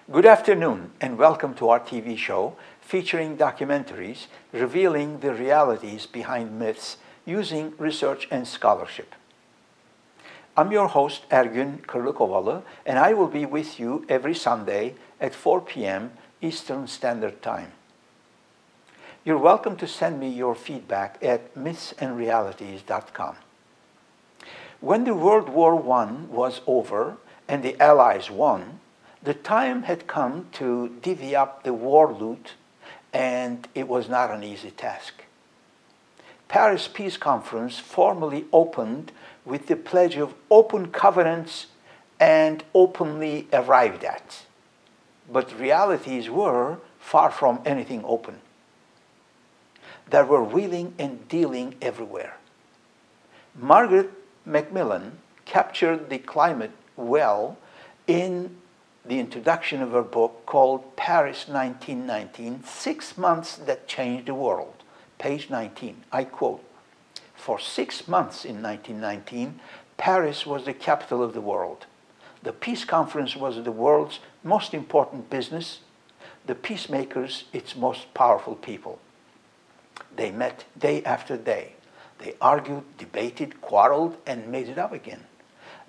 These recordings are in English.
Good afternoon and welcome to our TV show featuring documentaries revealing the realities behind myths using research and scholarship. I'm your host Ergün Kırlıkovalı and I will be with you every Sunday at 4 p.m. Eastern Standard Time. You're welcome to send me your feedback at mythsandrealities.com. When the World War I was over and the Allies won, the time had come to divvy up the war loot, and it was not an easy task. Paris Peace Conference formally opened with the pledge of open covenants and openly arrived at. But realities were far from anything open. There were wheeling and dealing everywhere. Margaret Macmillan captured the climate well in the introduction of her book called Paris 1919, 6 Months That Changed the World. Page 19, I quote, "For 6 months in 1919, Paris was the capital of the world. The peace conference was the world's most important business, the peacemakers its most powerful people. They met day after day. They argued, debated, quarreled, and made it up again.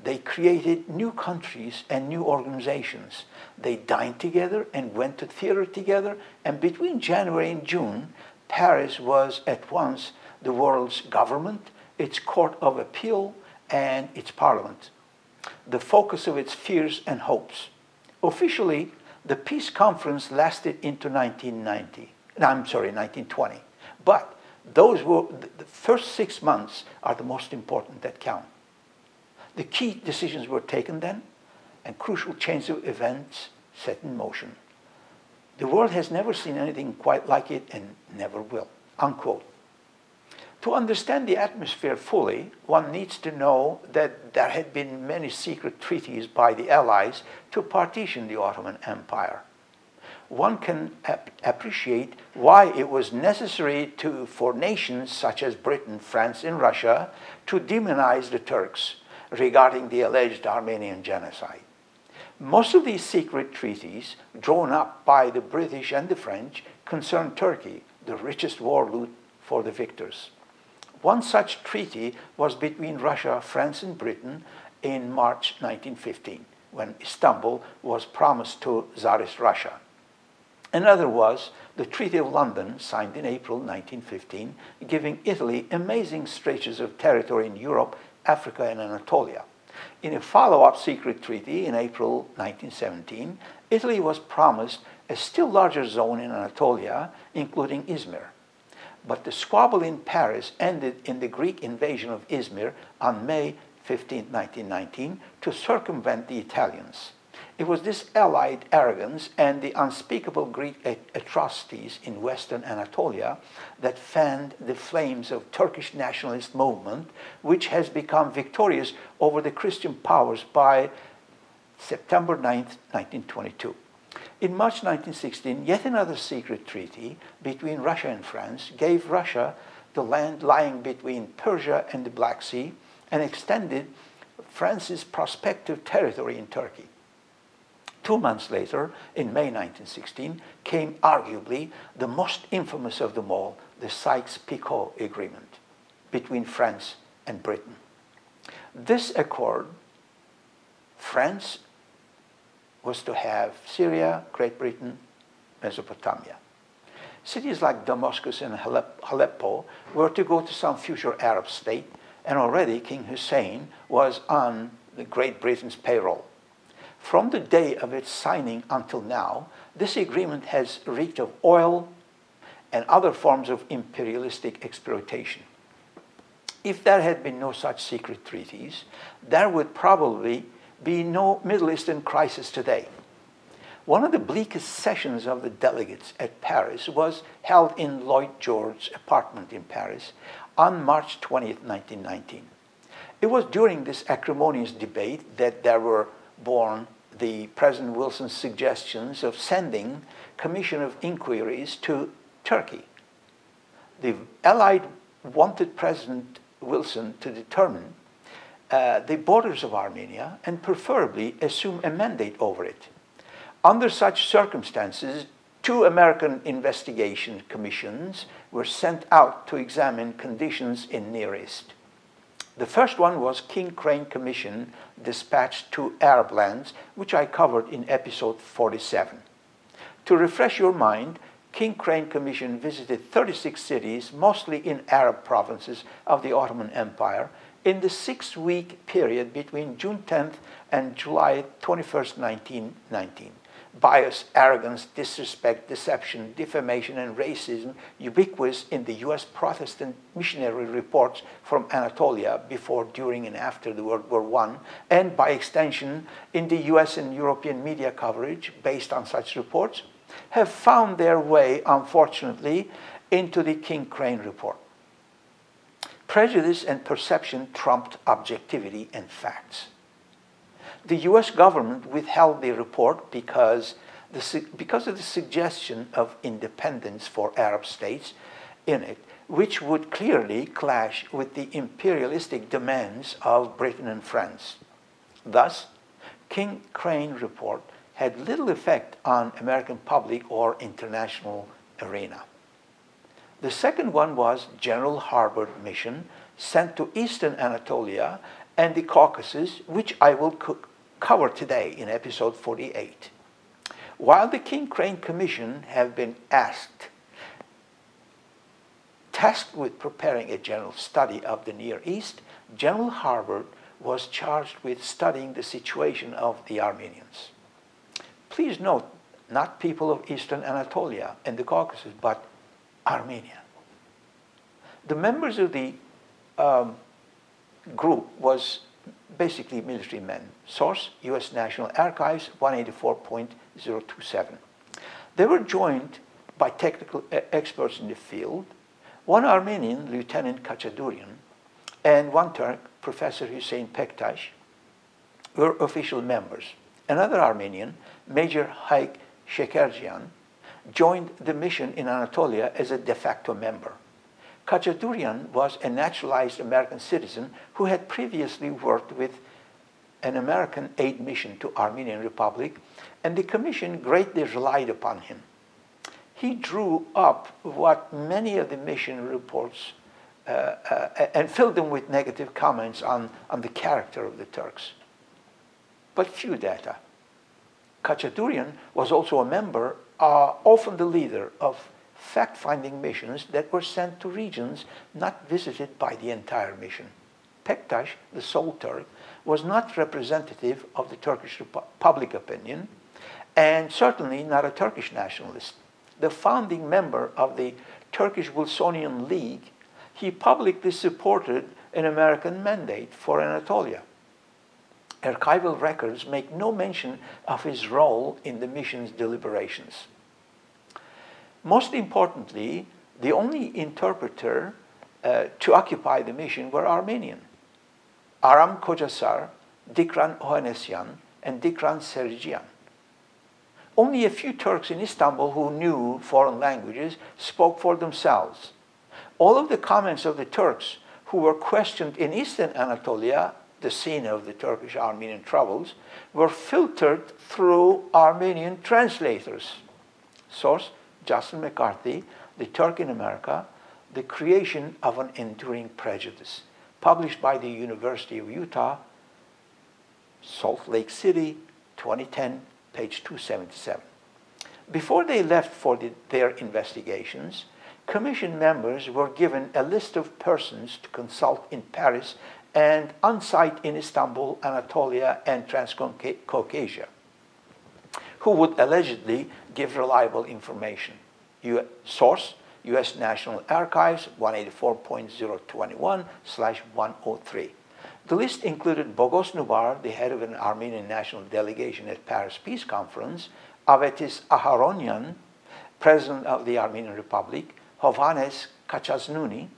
They created new countries and new organizations. They dined together and went to theater together, and between January and June, Paris was at once the world's government, its court of appeal, and its parliament, the focus of its fears and hopes. Officially, the peace conference lasted into 1920. But those were the first 6 months are the most important that count. The key decisions were taken then, and crucial chains of events set in motion. The world has never seen anything quite like it and never will," unquote. To understand the atmosphere fully, one needs to know that there had been many secret treaties by the Allies to partition the Ottoman Empire. One can appreciate why it was necessary for nations such as Britain, France, and Russia to demonize the Turks regarding the alleged Armenian Genocide. Most of these secret treaties, drawn up by the British and the French, concerned Turkey, the richest war loot for the victors. One such treaty was between Russia, France, and Britain in March 1915, when Istanbul was promised to Tsarist Russia. Another was the Treaty of London, signed in April 1915, giving Italy amazing stretches of territory in Europe, Africa, and Anatolia. In a follow-up secret treaty in April 1917, Italy was promised a still larger zone in Anatolia, including Izmir. But the squabble in Paris ended in the Greek invasion of Izmir on May 15, 1919, to circumvent the Italians. It was this Allied arrogance and the unspeakable Greek atrocities in Western Anatolia that fanned the flames of Turkish nationalist movement, which has become victorious over the Christian powers by September 9, 1922. In March 1916, yet another secret treaty between Russia and France gave Russia the land lying between Persia and the Black Sea and extended France's prospective territory in Turkey. 2 months later, in May 1916, came arguably the most infamous of them all, the Sykes-Picot Agreement between France and Britain. This accord, France was to have Syria, Great Britain, Mesopotamia. Cities like Damascus and Aleppo were to go to some future Arab state, and already King Hussein was on the Great Britain's payroll. From the day of its signing until now, this agreement has reeked of oil and other forms of imperialistic exploitation. If there had been no such secret treaties, there would probably be no Middle Eastern crisis today. One of the bleakest sessions of the delegates at Paris was held in Lloyd George's apartment in Paris on March 20, 1919. It was during this acrimonious debate that there were born the President Wilson's suggestions of sending commission of inquiries to Turkey. The Allied wanted President Wilson to determine the borders of Armenia and preferably assume a mandate over it. Under such circumstances, 2 American investigation commissions were sent out to examine conditions in Near East. The first one was King Crane Commission dispatched to Arab lands, which I covered in episode 47. To refresh your mind, King Crane Commission visited 36 cities, mostly in Arab provinces of the Ottoman Empire, in the 6-week period between June 10th and July 21st, 1919. Bias, arrogance, disrespect, deception, defamation, and racism ubiquitous in the US Protestant Missionary reports from Anatolia before, during, and after the World War I, and by extension in the US and European media coverage based on such reports, have found their way, unfortunately, into the King Crane report. Prejudice and perception trumped objectivity and facts. The US government withheld the report because of the suggestion of independence for Arab states in it, which would clearly clash with the imperialistic demands of Britain and France. Thus, King Crane report had little effect on American public or international arena. The second one was General Herbert mission sent to Eastern Anatolia and the Caucasus, which I will cover today in episode 48. While the King Crane Commission have been tasked with preparing a general study of the Near East, General Herbert was charged with studying the situation of the Armenians. Please note, not people of Eastern Anatolia and the Caucasus, but Armenia. The members of the group was basically military men. Source, US National Archives, 184.027. They were joined by technical experts in the field, one Armenian, Lieutenant Kachaznuni, and one Turk, Professor Hüseyin Pektaş, were official members. Another Armenian, Major Haig Shekerjian, joined the mission in Anatolia as a de facto member. Kachaznuni was a naturalized American citizen who had previously worked with an American aid mission to Armenian Republic, and the commission greatly relied upon him. He drew up what many of the mission reports and filled them with negative comments on the character of the Turks, but few data. Kachaznuni was also a member, often the leader, of fact-finding missions that were sent to regions not visited by the entire mission. Pektaş, the sole Turk, was not representative of the Turkish public opinion, and certainly not a Turkish nationalist. The founding member of the Turkish Wilsonian League, he publicly supported an American mandate for Anatolia. Archival records make no mention of his role in the mission's deliberations. Most importantly, the only interpreter to occupy the mission were Armenian. Aram Kocasar, Dikran Ohanesyan, and Dikran Serjian. Only a few Turks in Istanbul who knew foreign languages spoke for themselves. All of the comments of the Turks who were questioned in Eastern Anatolia, the scene of the Turkish Armenian troubles, were filtered through Armenian translators. Source, Justin McCarthy, The Turk in America, The Creation of an Enduring Prejudice, published by the University of Utah, Salt Lake City, 2010, page 277. Before they left for their investigations, commission members were given a list of persons to consult in Paris and on-site in Istanbul, Anatolia, and trans-Caucasia, who would allegedly give reliable information. Source, US National Archives, 184.021/103. The list included Boghos Nubar, the head of an Armenian national delegation at Paris Peace Conference, Avetis Aharonian, president of the Armenian Republic, Hovhannes Kachaznuni,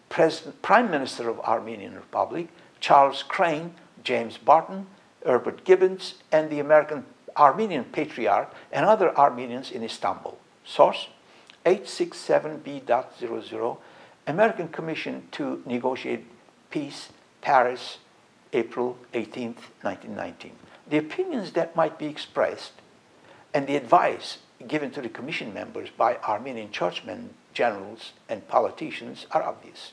Prime Minister of Armenian Republic, Charles Crane, James Barton, Herbert Gibbons, and the Armenian Patriarch and other Armenians in Istanbul. Source, 867B.00, American Commission to Negotiate Peace, Paris, April 18, 1919. The opinions that might be expressed and the advice given to the commission members by Armenian churchmen, generals, and politicians are obvious.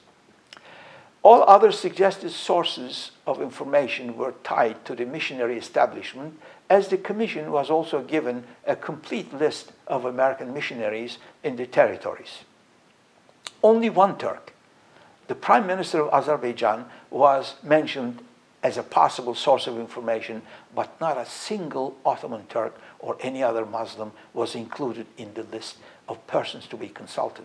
All other suggested sources of information were tied to the missionary establishment, as the commission was also given a complete list of American missionaries in the territories. Only one Turk, the Prime Minister of Azerbaijan, was mentioned as a possible source of information, but not a single Ottoman Turk or any other Muslim was included in the list of persons to be consulted.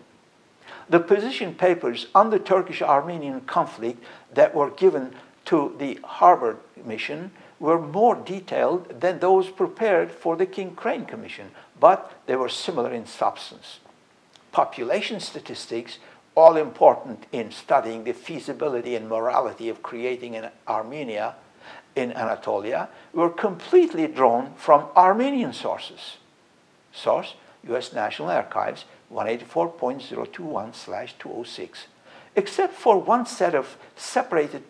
The position papers on the Turkish-Armenian conflict that were given to the Harvard Mission were more detailed than those prepared for the King Crane Commission, but they were similar in substance. Population statistics, all important in studying the feasibility and morality of creating an Armenia in Anatolia, were completely drawn from Armenian sources. Source, US National Archives, 184.021/206, except for one set of separated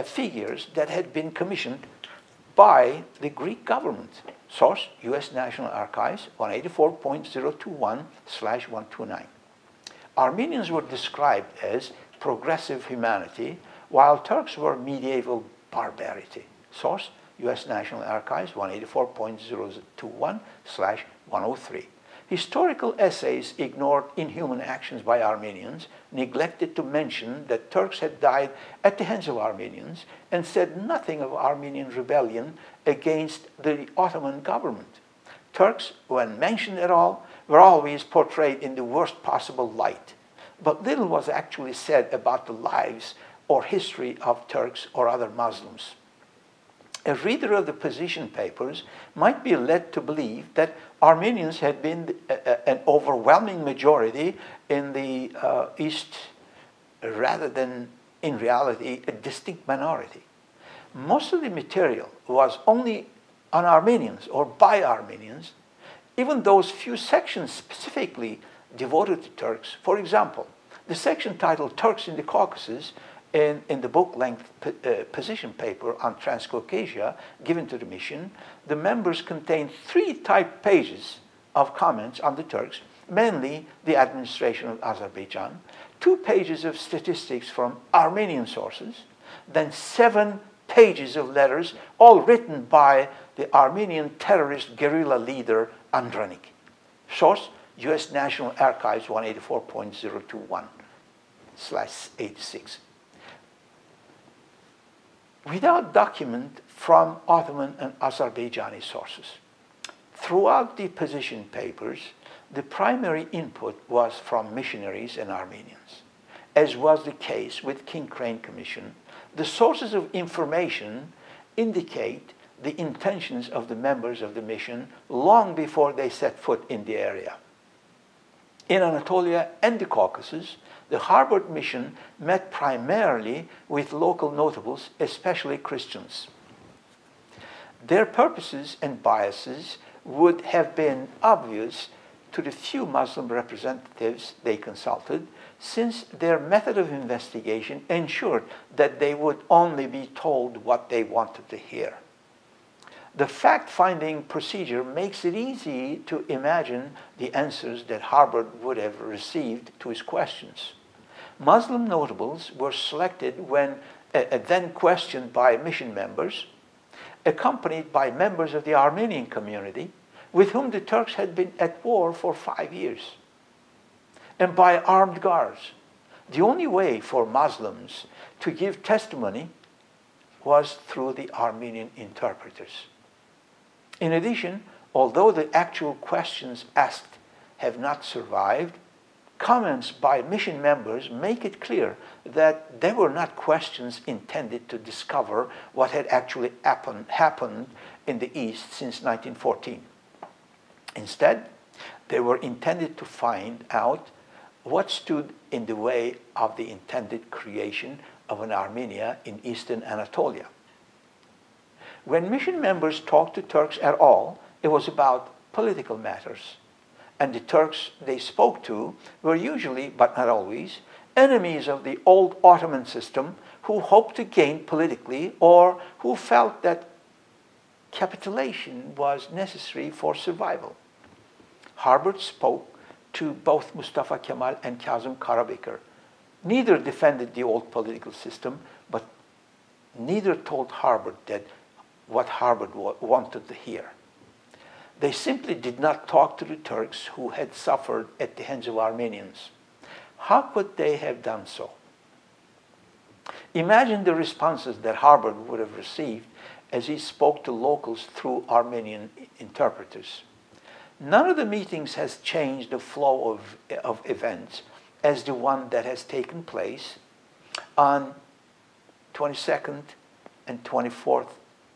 figures that had been commissioned by the Greek government. Source, US National Archives, 184.021/129. Armenians were described as progressive humanity, while Turks were medieval barbarity. Source, US National Archives, 184.021/103. Historical essays ignored inhuman actions by Armenians, neglected to mention that Turks had died at the hands of Armenians, and said nothing of Armenian rebellion against the Ottoman government. Turks, when mentioned at all, were always portrayed in the worst possible light, but little was actually said about the lives or history of Turks or other Muslims. A reader of the position papers might be led to believe that Armenians had been an overwhelming majority in the East, rather than, in reality, a distinct minority. Most of the material was only on Armenians or by Armenians. Even those few sections specifically devoted to Turks, for example, the section titled Turks in the Caucasus in the book-length position paper on trans-Caucasia given to the mission, the members contained 3 typed pages of comments on the Turks, mainly the administration of Azerbaijan, 2 pages of statistics from Armenian sources, then 7 pages of letters, all written by the Armenian terrorist guerrilla leader Andranik. Source, US National Archives, 184.021/86. Without document from Ottoman and Azerbaijani sources. Throughout the position papers, the primary input was from missionaries and Armenians. As was the case with King Crane Commission, the sources of information indicate the intentions of the members of the mission long before they set foot in the area. In Anatolia and the Caucasus, the Harvard Mission met primarily with local notables, especially Christians. Their purposes and biases would have been obvious to the few Muslim representatives they consulted, since their method of investigation ensured that they would only be told what they wanted to hear. The fact-finding procedure makes it easy to imagine the answers that Harvard would have received to his questions. Muslim notables were selected when then questioned by mission members, accompanied by members of the Armenian community, with whom the Turks had been at war for 5 years, and by armed guards. The only way for Muslims to give testimony was through the Armenian interpreters. In addition, although the actual questions asked have not survived, comments by mission members make it clear that they were not questions intended to discover what had actually happened in the East since 1914. Instead, they were intended to find out what stood in the way of the intended creation of an Armenia in Eastern Anatolia. When mission members talked to Turks at all, it was about political matters. And the Turks they spoke to were usually, but not always, enemies of the old Ottoman system who hoped to gain politically, or who felt that capitulation was necessary for survival. Herbert spoke to both Mustafa Kemal and Kazım Karabekir. Neither defended the old political system, but neither told Herbert that what Herbert wanted to hear. They simply did not talk to the Turks who had suffered at the hands of Armenians. How could they have done so? Imagine the responses that Herbert would have received as he spoke to locals through Armenian interpreters. None of the meetings has changed the flow of events as the one that has taken place on 22nd and 24th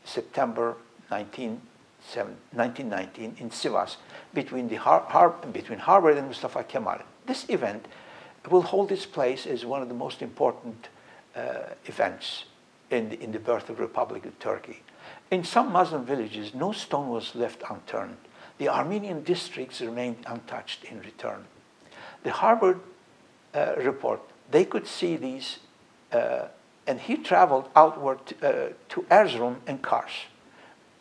September 1919 in Sivas between Herbert and Mustafa Kemal. This event will hold its place as one of the most important events in the birth of the Republic of Turkey. In some Muslim villages, no stone was left unturned. The Armenian districts remained untouched in return. The Herbert report, they could see these, and he traveled outward to Erzurum and Kars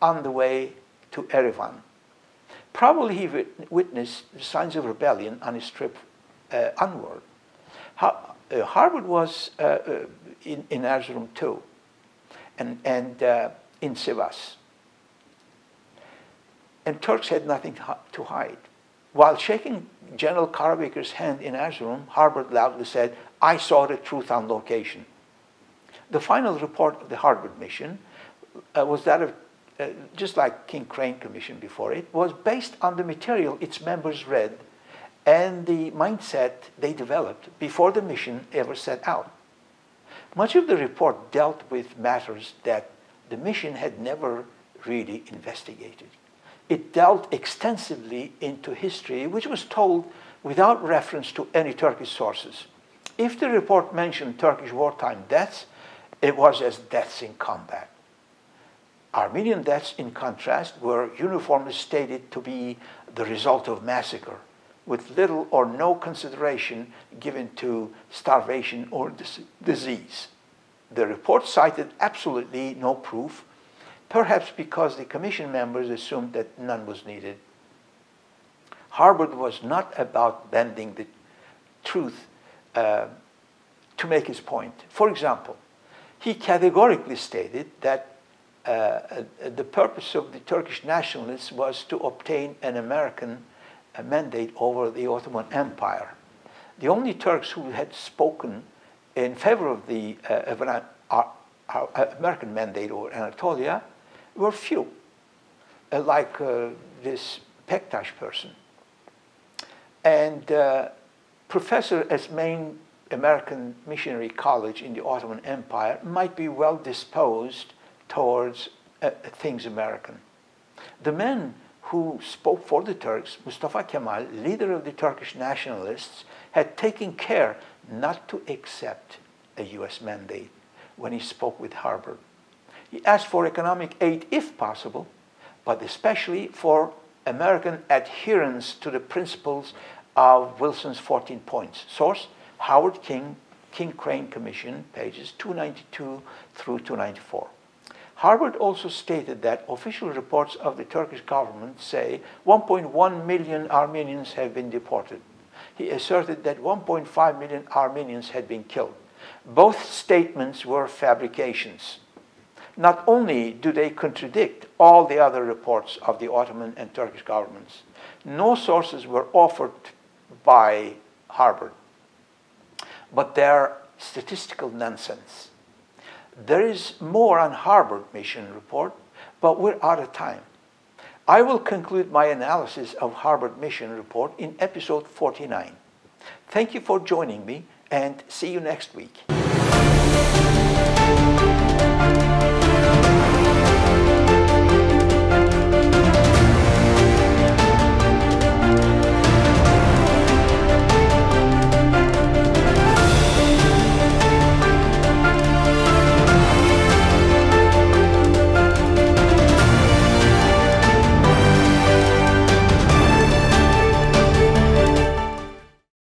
on the way to Erivan. Probably he witnessed the signs of rebellion on his trip onward. Herbert was in Erzurum too, and in Sivas. And Turks had nothing to hide. While shaking General Karabekir's hand in Erzurum, Herbert loudly said, "I saw the truth on location." The final report of the Herbert mission was that of, just like King Crane Commission before it, was based on the material its members read and the mindset they developed before the mission ever set out. Much of the report dealt with matters that the mission had never really investigated. It delved extensively into history, which was told without reference to any Turkish sources. If the report mentioned Turkish wartime deaths, it was as deaths in combat. Armenian deaths, in contrast, were uniformly stated to be the result of massacre, with little or no consideration given to starvation or disease. The report cited absolutely no proof, perhaps because the commission members assumed that none was needed. Herbert was not about bending the truth to make his point. For example, he categorically stated that the purpose of the Turkish nationalists was to obtain an American mandate over the Ottoman Empire. The only Turks who had spoken in favor of the American mandate over Anatolia were few, like this Pektash person. And professor at main American Missionary College in the Ottoman Empire might be well disposed towards things American. The men who spoke for the Turks, Mustafa Kemal, leader of the Turkish nationalists, had taken care not to accept a US mandate when he spoke with Herbert. He asked for economic aid if possible, but especially for American adherence to the principles of Wilson's 14 points. Source, Howard King Crane Commission, pages 292 through 294. Herbert also stated that official reports of the Turkish government say 1.1 million Armenians have been deported. He asserted that 1.5 million Armenians had been killed. Both statements were fabrications. Not only do they contradict all the other reports of the Ottoman and Turkish governments, no sources were offered by Herbert, but they're statistical nonsense. There is more on Herbert mission report, but we're out of time. I will conclude my analysis of Herbert mission report in episode 49. Thank you for joining me, and see you next week.